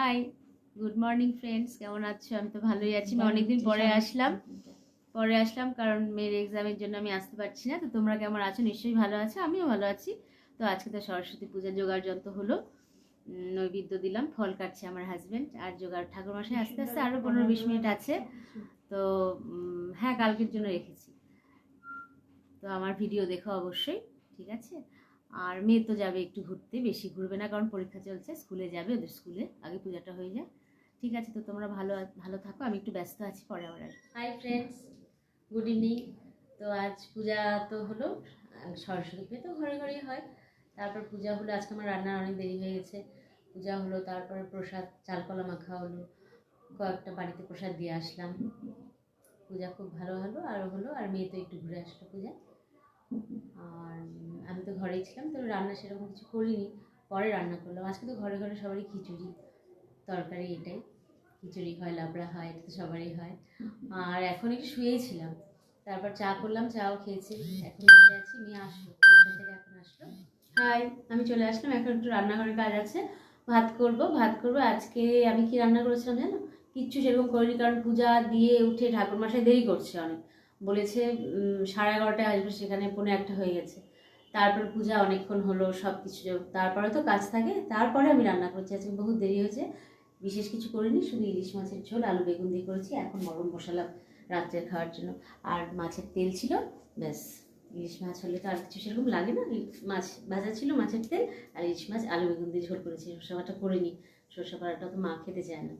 High, good morning friends, কেমন আছো? আমি তো ভালোই আছি। আমি অনেকদিন পরে আসলাম কারণ মেয়ের এক্সামের জন্য আমি আসতে পারছি না। তো তোমরা কেমন আছো? নিশ্চয়ই ভালো আছো, আমিও ভালো আছি। তো আজকে তো সরস্বতী পূজার জোগাড় যন্ত্র হলো, নৈবেদ্য দিলাম, ফল কাটছে আমার হাজবেন্ড, আর জোগাড় ঠাকুরমশাই আস্তে আস্তে আরও 15-20 মিনিট আছে। তো হ্যাঁ, কালকের জন্য রেখেছি। তো আমার ভিডিও দেখো অবশ্যই, ঠিক আছে? আর মেয়ে তো যাবে একটু ঘুরতে, বেশি ঘুরবে না কারণ পরীক্ষা চলছে, স্কুলে যাবে, ওদের স্কুলে আগে পূজাটা হয়ে যায়। ঠিক আছে, তো তোমরা ভালো ভালো থাকো, আমি একটু ব্যস্ত আছি, পরে আবার আসবো। Hi friends, good evening. তো আজ পূজা তো হলো, সরস্বতী পুজো তো ঘরে ঘরেই হয়। তারপর পূজা হলো, আজকে আমার রান্নার অনেক দেরি হয়ে গেছে। পূজা হলো, তারপরে প্রসাদ চালকলা মাখা হলো, কয়েকটা বাড়িতে প্রসাদ দিয়ে আসলাম। পূজা খুব ভালো হলো, আরও হলো, আর মেয়ে তো একটু ঘুরে আসলো পূজা। আর আমি তো ঘরেই ছিলাম, তো রান্না সেরকম কিছু করিনি, পরে রান্না করলাম। আজকে তো ঘরে ঘরে সবারই খিচুড়ি তরকারি, এটাই খিচুড়ি হয়, লাবড়া হয়, এটা তো সবারই হয়। আর এখন একটু শুয়েছিলাম, তারপর চা করলাম, চাও খেয়েছি, এখন বসে আছি। মেয়ে আসলো টিউশন থেকে, এখন আসলো। হাই, আমি চলে আসলাম, এখন একটু রান্নাঘরের কাজ আছে, ভাত করব। আজকে আমি কি রান্না করেছিলাম জানো? কিচ্ছু সেরকম করিনি, কারণ পূজা দিয়ে উঠে ঠাকুরমশাই দেরি করছে অনেক, বলেছে 11:30টায় আসবে, সেখানে 1:45 হয়ে গেছে। তারপর পূজা অনেকক্ষণ হলো, সব কিছু, তারপরে তো কাজ থাকে, তারপরে আমি রান্না করছি। আজকে বহুত দেরি হয়েছে, বিশেষ কিছু করিনি, শুধু ইলিশ মাছের ঝোল আলু বেগুন দিয়ে করেছি। এখন গরম বসালাম রাত্রে খাওয়ার জন্য, আর মাছের তেল ছিল, ব্যাস। ইলিশ মাছ হলে তো আর কিছু সেরকম লাগে না, মাছ ভাজা ছিল, মাছের তেল আর ইলিশ মাছ আলু বেগুন দিয়ে ঝোল করেছি। সর্ষে বাটা করিনি, সর্ষে বাটাটা তো মা খেতে চায় না।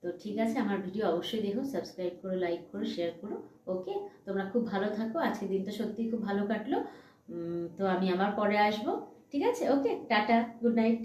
তো ঠিক আছে, আমার ভিডিও অবশ্যই দেখো, সাবস্ক্রাইব করো, লাইক করো, শেয়ার করো। ওকে, তোমরা খুব ভালো থাকো। আজকে দিনটা সত্যিই খুব ভালো কাটলো। তো আমি আবার পরে আসবো, ঠিক আছে? ওকে, টাটা, গুড নাইট।